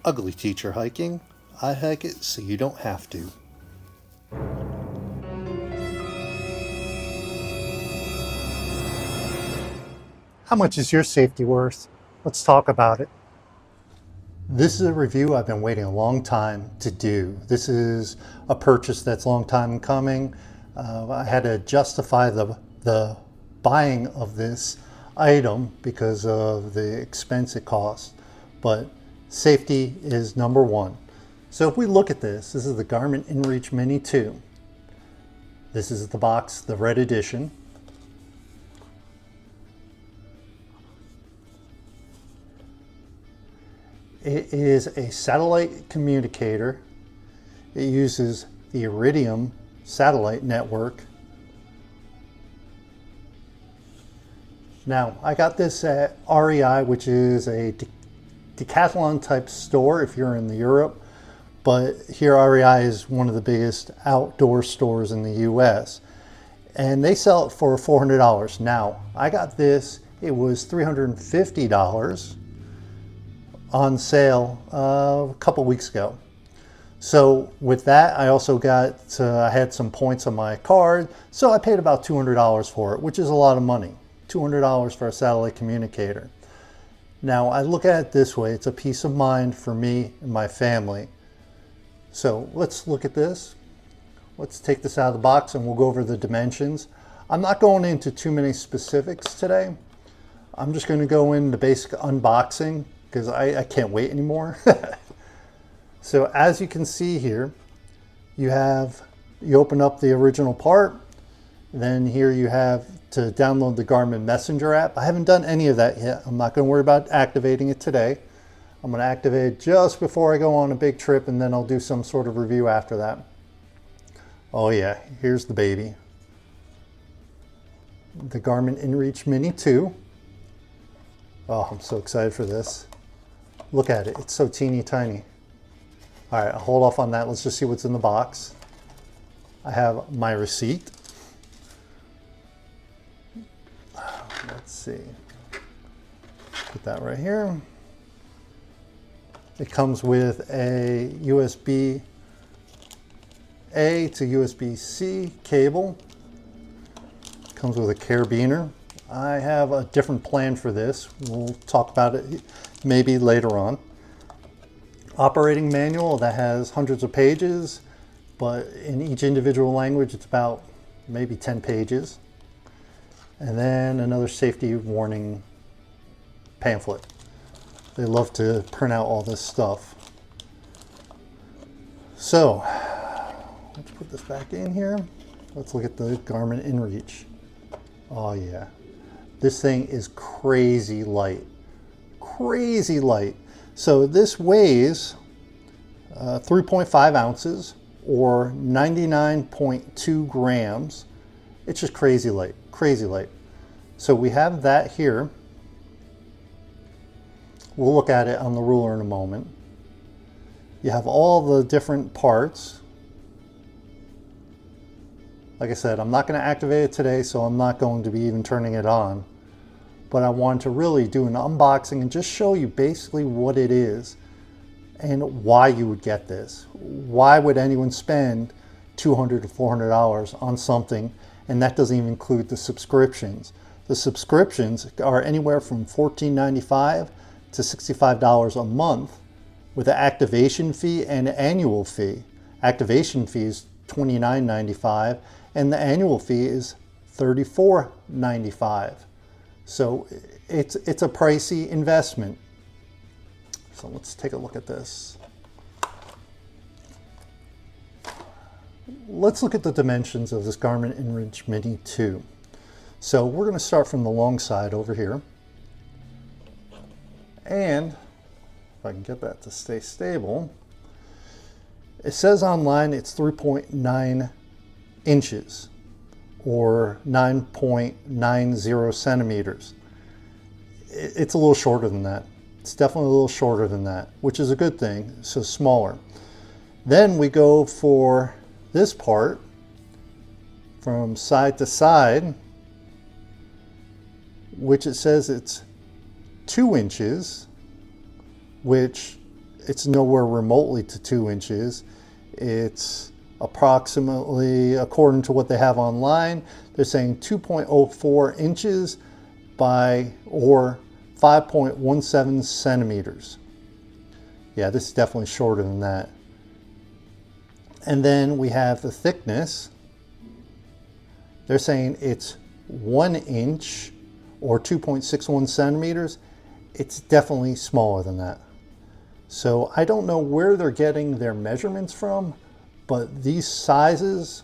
Ugly.Teacher.Hiking. I hike it so you don't have to. How much is your safety worth? Let's talk about it. This is a review I've been waiting a long time to do. This is a purchase that's a long time coming. I had to justify the buying of this item because of the expense it costs. But safety is number one. So if we look at this is the Garmin Inreach Mini 2. This is the box, the red edition. It is a satellite communicator. It uses the Iridium satellite network. Now, I got this at REI, which is a Decathlon type store if you're in Europe, but here REI is one of the biggest outdoor stores in the US, and they sell it for $400. Now, I got this, it was $350 on sale a couple weeks ago. So with that, I also got, I had some points on my card, so I paid about $200 for it, which is a lot of money. $200 for a satellite communicator. Now I look at it this way, it's a peace of mind for me and my family. So let's look at this. Let's take this out of the box and we'll go over the dimensions. I'm not going into too many specifics today. I'm just going to go into basic unboxing because I can't wait anymore. So as you can see here, you open up the original part. Then here you have to download the Garmin Messenger app. I haven't done any of that yet. I'm not going to worry about activating it today. I'm going to activate it just before I go on a big trip, and then I'll do some sort of review after that. Oh yeah, here's the baby. The Garmin Inreach Mini 2. Oh, I'm so excited for this. Look at it, it's so teeny tiny. All right, I'll hold off on that. Let's just see what's in the box. I have my receipt. Let's see. Put that right here. It comes with a USB-A to USB-C cable. It comes with a carabiner. I have a different plan for this. We'll talk about it maybe later on. Operating manual that has hundreds of pages, but in each individual language it's about maybe 10 pages. And then another safety warning pamphlet. They love to print out all this stuff. So let's put this back in here. Let's look at the Garmin Inreach. Oh yeah, this thing is crazy light. Crazy light. So this weighs 3.5 ounces or 99.2 grams. It's just crazy light, crazy light. So we have that here. We'll look at it on the ruler in a moment. You have all the different parts. Like I said, I'm not going to activate it today, so I'm not going to be even turning it on. But I want to really do an unboxing and just show you basically what it is and why you would get this. Why would anyone spend $200 to $400 on something? And that doesn't even include the subscriptions. The subscriptions are anywhere from $14.95 to $65 a month with an activation fee and an annual fee. Activation fee is $29.95 and the annual fee is $34.95. So it's a pricey investment. So let's take a look at this. Let's look at the dimensions of this Garmin Inreach Mini 2. So we're going to start from the long side over here. And if I can get that to stay stable, it says online it's 3.9 inches or 9.90 centimeters. It's a little shorter than that. It's definitely a little shorter than that, which is a good thing, so smaller. Then we go for this part from side to side, which it says it's 2 inches, which it's nowhere remotely to 2 inches. It's approximately, according to what they have online, they're saying 2.04 inches by, or 5.17 centimeters. Yeah, this is definitely shorter than that. And then we have the thickness. They're saying it's 1 inch or 2.61 centimeters. It's definitely smaller than that. So I don't know where they're getting their measurements from, but these sizes,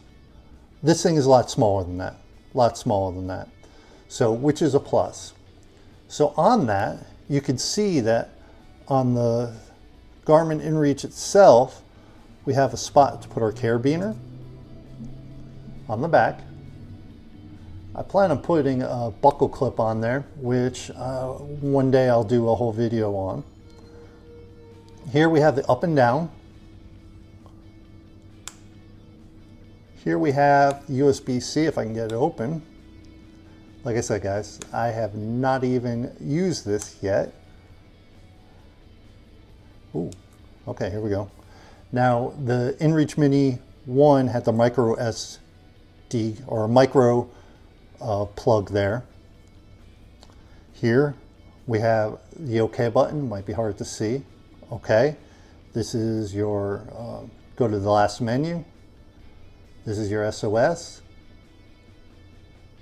this thing is a lot smaller than that, a lot smaller than that. So, which is a plus. So on that, you can see that on the Garmin Inreach itself, we have a spot to put our carabiner on the back. I plan on putting a buckle clip on there, which one day I'll do a whole video on. Here we have the up and down. Here we have USB-C, if I can get it open. Like I said, guys, I have not even used this yet. Ooh, okay, here we go. Now, the Inreach Mini 1 had the micro SD or micro plug there. Here we have the OK button, might be hard to see. OK, this is your go to the last menu. This is your SOS.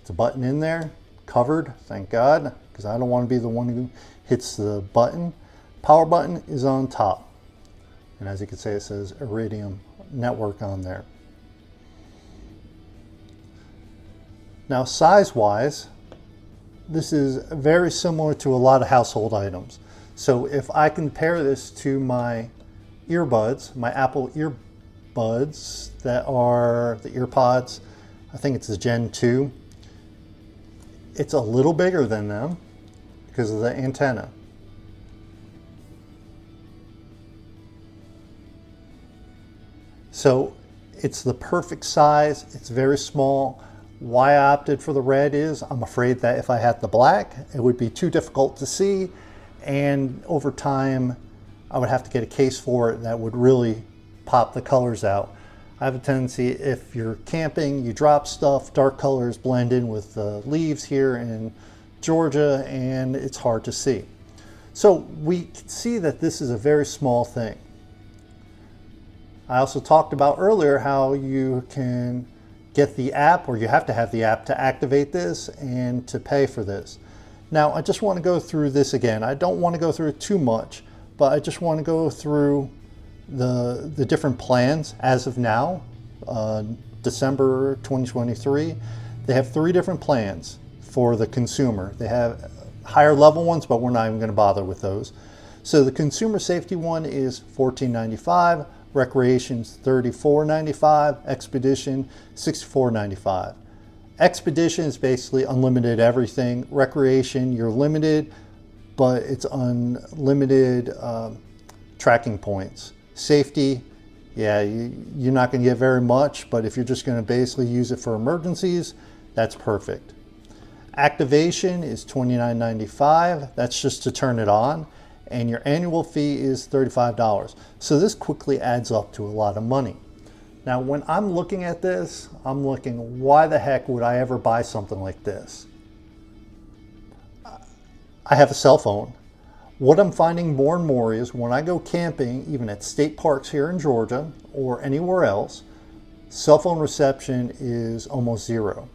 It's a button in there, covered, thank God, because I don't want to be the one who hits the button. Power button is on top. And as you can see, it says Iridium Network on there. Now, size-wise, this is very similar to a lot of household items. So if I compare this to my earbuds, my Apple earbuds that are the EarPods, I think it's the Gen 2. It's a little bigger than them because of the antenna. So it's the perfect size. It's very small. Why I opted for the red is I'm afraid that if I had the black, it would be too difficult to see. And over time, I would have to get a case for it that would really pop the colors out. I have a tendency, if you're camping, you drop stuff, dark colors blend in with the leaves here in Georgia, and it's hard to see. So we can see that this is a very small thing. I also talked about earlier how you can get the app, or you have to have the app to activate this and to pay for this. Now, I just want to go through this again. I don't want to go through it too much, but I just want to go through the different plans as of now, December 2023. They have 3 different plans for the consumer. They have higher level ones, but we're not even going to bother with those. So the consumer safety one is $14.95, recreation's $34.95, expedition $64.95. Expedition is basically unlimited everything. Recreation, you're limited, but it's unlimited tracking points. Safety, yeah, you're not going to get very much, but if you're just going to basically use it for emergencies, that's perfect. Activation is $29.95. That's just to turn it on. And your annual fee is $35. So this quickly adds up to a lot of money. Now, when I'm looking at this, I'm looking, why the heck would I ever buy something like this? I have a cell phone. What I'm finding more and more is when I go camping, even at state parks here in Georgia or anywhere else, cell phone reception is almost zero.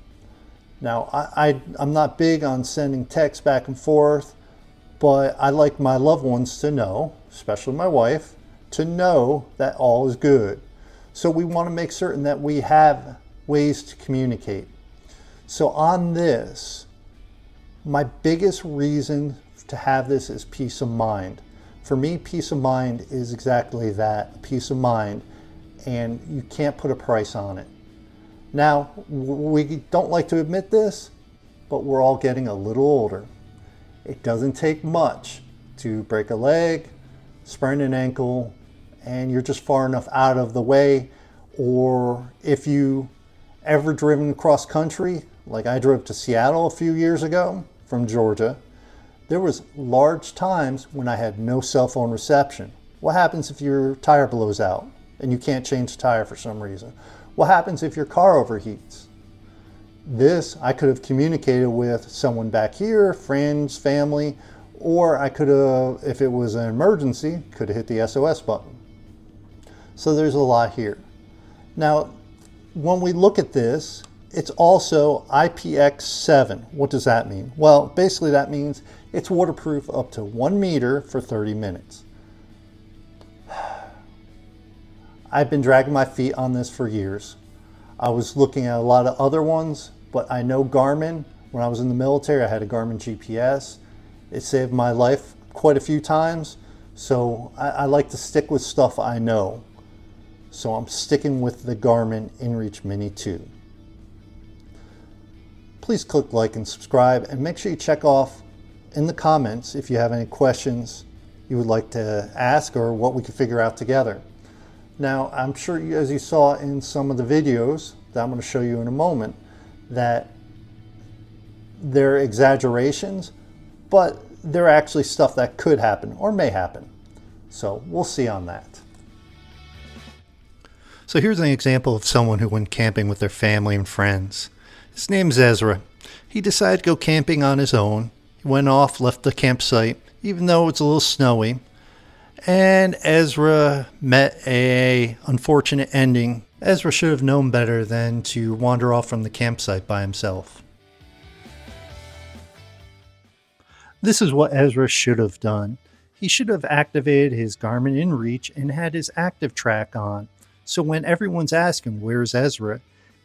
Now, I'm not big on sending texts back and forth, but I like my loved ones to know, especially my wife, to know that all is good. So we want to make certain that we have ways to communicate. So on this, my biggest reason to have this is peace of mind. For me, peace of mind is exactly that, peace of mind, and you can't put a price on it. Now, we don't like to admit this, but we're all getting a little older. It doesn't take much to break a leg, sprain an ankle, and you're just far enough out of the way. Or if you ever driven cross country, like I drove to Seattle a few years ago from Georgia, there was large times when I had no cell phone reception. What happens if your tire blows out and you can't change the tire for some reason? What happens if your car overheats? This, I could have communicated with someone back here, friends, family, or I could have, if it was an emergency, could have hit the SOS button. So there's a lot here. Now, when we look at this, it's also IPX7. What does that mean? Well, basically that means it's waterproof up to 1 meter for 30 minutes. I've been dragging my feet on this for years. I was looking at a lot of other ones, but I know Garmin. When I was in the military, I had a Garmin GPS. It saved my life quite a few times. So I like to stick with stuff I know. So I'm sticking with the Garmin Inreach Mini 2. Please click like and subscribe, and make sure you check off in the comments if you have any questions you would like to ask or what we can figure out together. Now, I'm sure as you saw in some of the videos that I'm going to show you in a moment, that they're exaggerations, but they're actually stuff that could happen or may happen. So we'll see on that. So here's an example of someone who went camping with their family and friends. His name's Ezra. He decided to go camping on his own. He went off, left the campsite, even though it's a little snowy. And Ezra met an unfortunate ending. Ezra should have known better than to wander off from the campsite by himself. This is what Ezra should have done. He should have activated his Garmin InReach and had his active track on. So when everyone's asking, where's Ezra,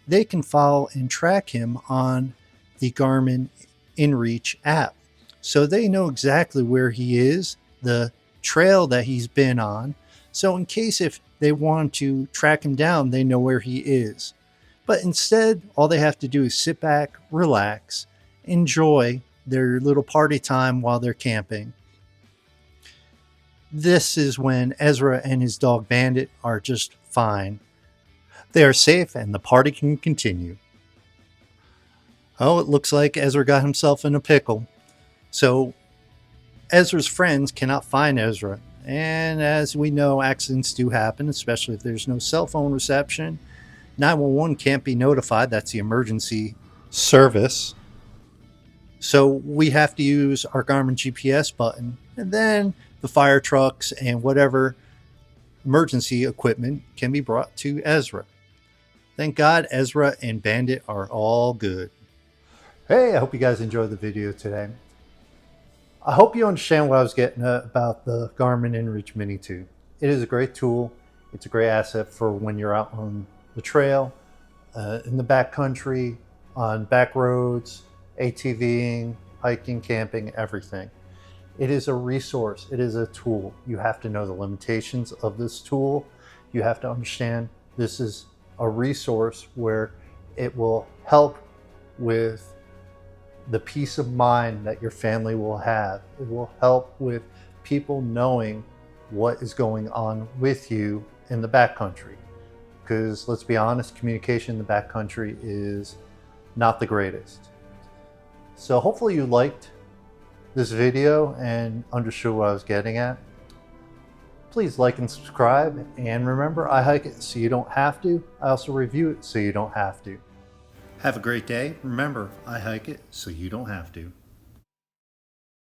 they can follow and track him on the Garmin InReach app. So they know exactly where he is, the trail that he's been on. So in case if they want to track him down, they know where he is. But instead, all they have to do is sit back, relax, enjoy their little party time while they're camping. This is when Ezra and his dog Bandit are just fine. They are safe and the party can continue. Oh, it looks like Ezra got himself in a pickle. So Ezra's friends cannot find Ezra. And as we know, accidents do happen, especially if there's no cell phone reception. 911 can't be notified. That's the emergency service. So we have to use our Garmin GPS button, and then the fire trucks and whatever emergency equipment can be brought to Ezra. Thank God Ezra and Bandit are all good. Hey, I hope you guys enjoyed the video today. I hope you understand what I was getting at about the Garmin Inreach Mini 2. It is a great tool. It's a great asset for when you're out on the trail, in the backcountry, on back roads, ATVing, hiking, camping, everything. It is a resource. It is a tool. You have to know the limitations of this tool. You have to understand this is a resource where it will help with the peace of mind that your family will have. It will help with people knowing what is going on with you in the backcountry. Because let's be honest, communication in the backcountry is not the greatest. So hopefully you liked this video and understood what I was getting at. Please like and subscribe, and remember, I hike it so you don't have to. I also review it so you don't have to. Have a great day. Remember, I hike it so you don't have to.